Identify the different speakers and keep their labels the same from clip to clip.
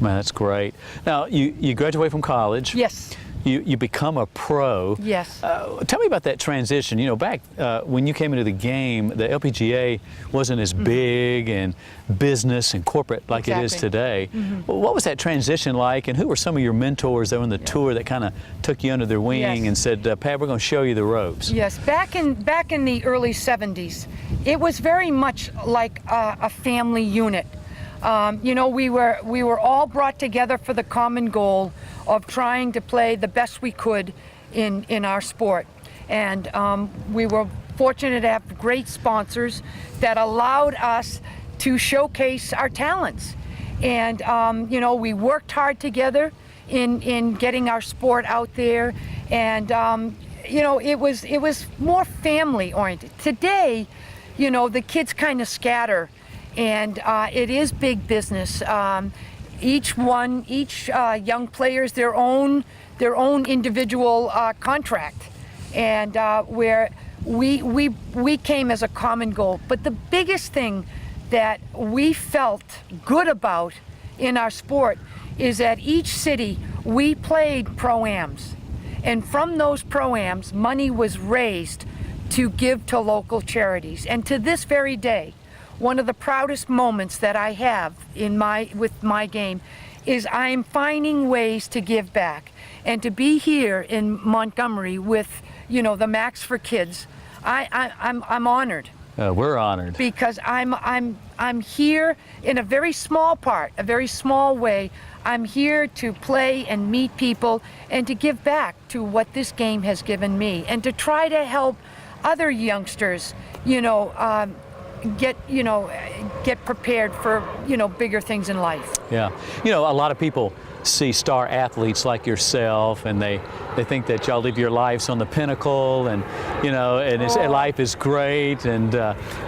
Speaker 1: Man, that's great. Now, you graduate from college.
Speaker 2: Yes.
Speaker 1: You become a pro.
Speaker 2: Yes.
Speaker 1: Tell me about that transition. You know, back when you came into the game, the LPGA wasn't as big and business and corporate like it is today. What was that transition like, and who were some of your mentors that were on the tour that kind of took you under their wing and said, Pat, we're going to show you the ropes?
Speaker 2: Yes. Back in the early 70s, it was very much like a family unit. You know, we were all brought together for the common goal of trying to play the best we could in our sport. And we were fortunate to have great sponsors that allowed us to showcase our talents. And you know, we worked hard together in getting our sport out there. And you know, it was more family oriented. Today, you know, the kids kind of scatter, and it is big business. Each young player's their own individual contract, and where we came as a common goal. But the biggest thing that we felt good about in our sport is that each city we played pro-ams, and from those pro-ams money was raised to give to local charities. And to this very day, one of the proudest moments that I have with my game is I am finding ways to give back. And to be here in Montgomery with, you know, the Max for Kids, I'm honored.
Speaker 1: We're honored.
Speaker 2: Because I'm here in a very small part, a very small way. I'm here to play and meet people and to give back to what this game has given me, and to try to help other youngsters, you know, get prepared for, you know, bigger things in life.
Speaker 1: Yeah. You know, a lot of people see star athletes like yourself, and they think that y'all live your lives on the pinnacle, and, you know, and life is great. And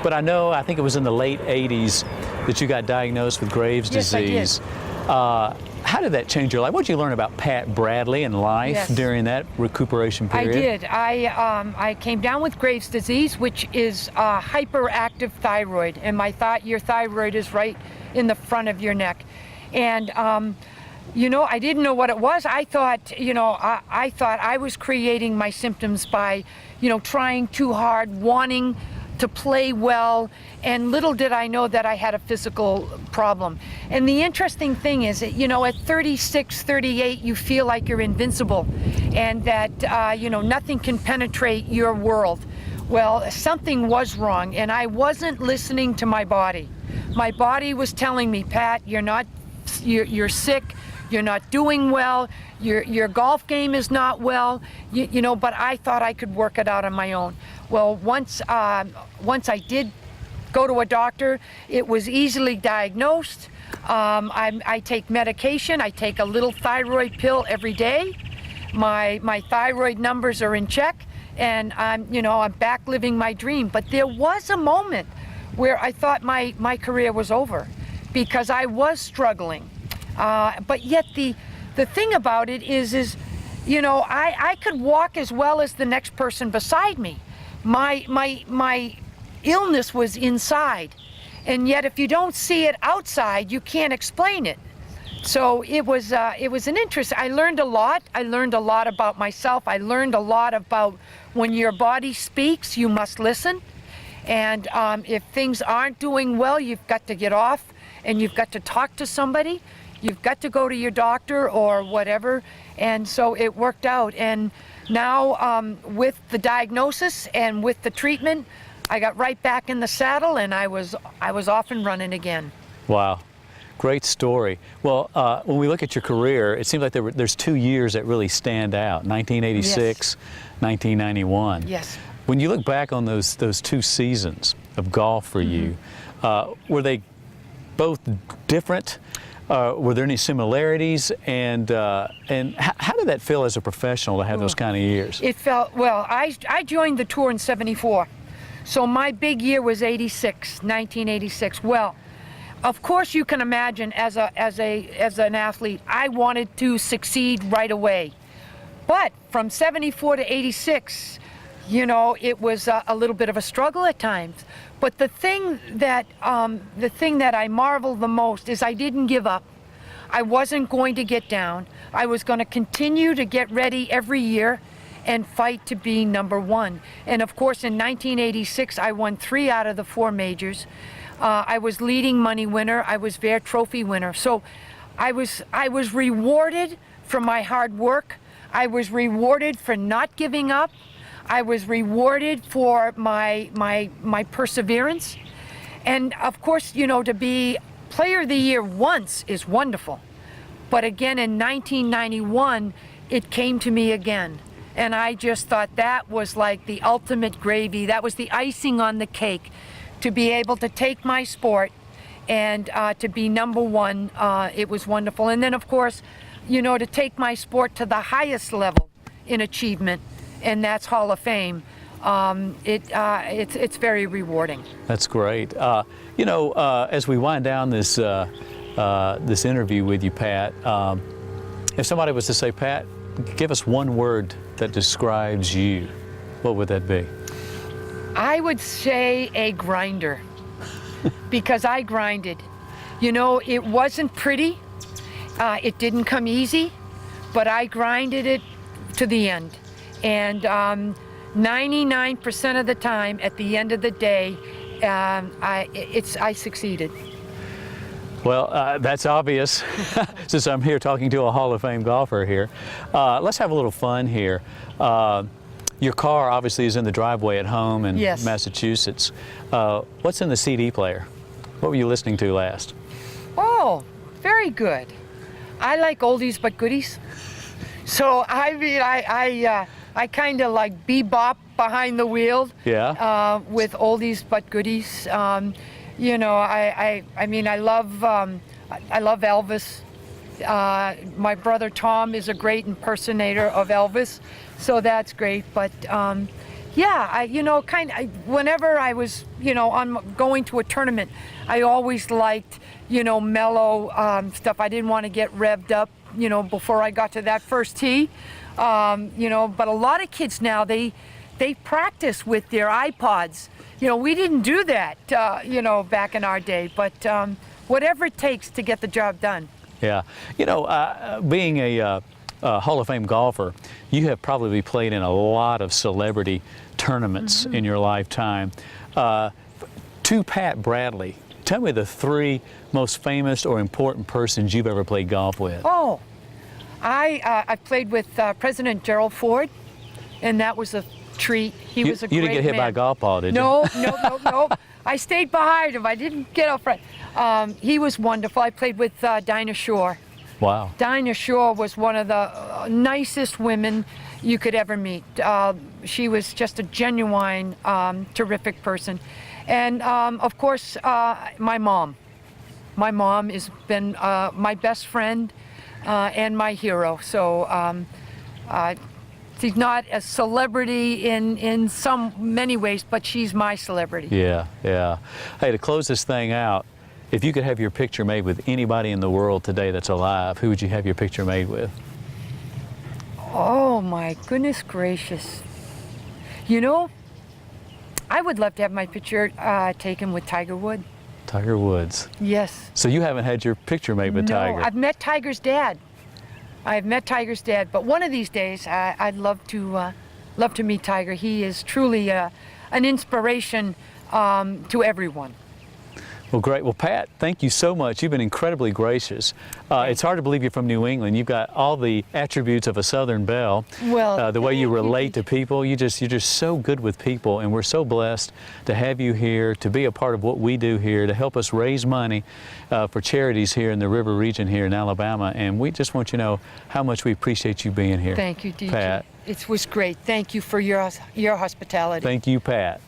Speaker 1: but I think it was in the late 80s that you got diagnosed with Graves' disease.
Speaker 2: I did.
Speaker 1: How did that change your life? What did you learn about Pat Bradley and life during that recuperation period?
Speaker 2: I did. I came down with Graves' disease, which is hyperactive thyroid, and your thyroid is right in the front of your neck. And you know, I didn't know what it was. I thought, you know, I thought I was creating my symptoms by, you know, trying too hard, wanting to play well, and little did I know that I had a physical problem. And the interesting thing is that, you know, at 36, 38, you feel like you're invincible, and that, you know, nothing can penetrate your world. Well, something was wrong, and I wasn't listening to my body. My body was telling me, Pat, you're sick, you're not doing well, your golf game is not well, you know, but I thought I could work it out on my own. Well, once I did go to a doctor, it was easily diagnosed. I take medication. I take a little thyroid pill every day. My thyroid numbers are in check, and I'm back living my dream. But there was a moment where I thought my career was over, because I was struggling. But yet the thing about it is, you know, I could walk as well as the next person beside me. My illness was inside, and yet if you don't see it outside, you can't explain it. So it was an interest. I learned a lot. I learned a lot about myself. I learned a lot about when your body speaks, you must listen. And if things aren't doing well, you've got to get off, and you've got to talk to somebody. You've got to go to your doctor or whatever. And so it worked out. And now with the diagnosis and with the treatment, I got right back in the saddle, and I was off and running again.
Speaker 1: Wow. Great story. Well, when we look at your career, it seems like there's 2 years that really stand out, 1986, 1991.
Speaker 2: Yes.
Speaker 1: When you look back on those 2 seasons of golf for you, were they both different? Were there any similarities? And how did that feel as a professional to have those kind of years? It
Speaker 2: felt, well, I joined the tour in '74. So my big year was 1986. Well, of course you can imagine as an athlete, I wanted to succeed right away. But from '74 to '86, you know, it was a little bit of a struggle at times. But the thing that I marvel the most is I didn't give up. I wasn't going to get down. I was going to continue to get ready every year and fight to be number one. And of course, in 1986, I won 3 out of the 4 majors. I was leading money winner. I was Bear Trophy winner. So I was rewarded for my hard work. I was rewarded for not giving up. I was rewarded for my perseverance. And of course, you know, to be Player of the Year once is wonderful. But again, in 1991, it came to me again. And I just thought that was like the ultimate gravy. That was the icing on the cake, to be able to take my sport and to be number one. It was wonderful. And then, of course, you know, to take my sport to the highest level in achievement, and that's Hall of Fame. It's very rewarding.
Speaker 1: That's great. You know, as we wind down this this interview with you, Pat, if somebody was to say, Pat, give us one word that describes you, what would that be?
Speaker 2: I would say a grinder, because I grinded. You know, it wasn't pretty. It didn't come easy, but I grinded it to the end. And 99% of the time, at the end of the day, I succeeded.
Speaker 1: Well, that's obvious, since I'm here talking to a Hall of Fame golfer here. Let's have a little fun here. Your car obviously is in the driveway at home in
Speaker 2: Yes.
Speaker 1: Massachusetts. What's in the CD player? What were you listening to last?
Speaker 2: Oh, very good. I like oldies but goodies. So I mean, I kind of like bebop behind the wheel.
Speaker 1: Yeah.
Speaker 2: With oldies but goodies. You know, I mean, I love Elvis. My brother Tom is a great impersonator of Elvis, so that's great. But yeah, you know, whenever I was, you know, going to a tournament, I always liked, you know, mellow stuff. I didn't want to get revved up, you know, before I got to that first tee. You know, but a lot of kids now, they practice with their iPods. You know, we didn't do that, you know, back in our day. But whatever it takes to get the job done.
Speaker 1: Yeah. You know, being a Hall of Fame golfer, you have probably played in a lot of celebrity tournaments in your lifetime. To Pat Bradley, tell me the 3 most famous or important persons you've ever played golf with.
Speaker 2: Oh, I played with President Gerald Ford, and that was a treat. He was a great man.
Speaker 1: You didn't get hit by a golf ball, did you?
Speaker 2: No. I stayed behind him. I didn't get up front. He was wonderful. I played with Dinah Shore.
Speaker 1: Wow.
Speaker 2: Dinah Shore was one of the nicest women you could ever meet. She was just a genuine, terrific person. And of course, my mom. My mom has been my best friend and my hero. So she's not a celebrity in many ways, but she's my celebrity.
Speaker 1: Yeah, yeah. Hey, to close this thing out, if you could have your picture made with anybody in the world today that's alive, who would you have your picture made with?
Speaker 2: Oh my goodness gracious. You know, I would love to have my picture taken with Tiger Woods.
Speaker 1: Tiger Woods.
Speaker 2: Yes.
Speaker 1: So you haven't had your picture made with Tiger?
Speaker 2: No, I've met Tiger's dad. I've met Tiger's dad, but one of these days I'd love to meet Tiger. He is truly an inspiration to everyone.
Speaker 1: Well, great. Well, Pat, thank you so much. You've been incredibly gracious. It's hard to believe you're from New England. You've got all the attributes of a Southern belle.
Speaker 2: Well,
Speaker 1: the way you relate to people, you're just so good with people, and we're so blessed to have you here, to be a part of what we do here, to help us raise money for charities here in the River region here in Alabama. And we just want you to know how much we appreciate you being here.
Speaker 2: Thank you, DJ.
Speaker 1: Pat.
Speaker 2: It was great. Thank you for your hospitality.
Speaker 1: Thank you, Pat.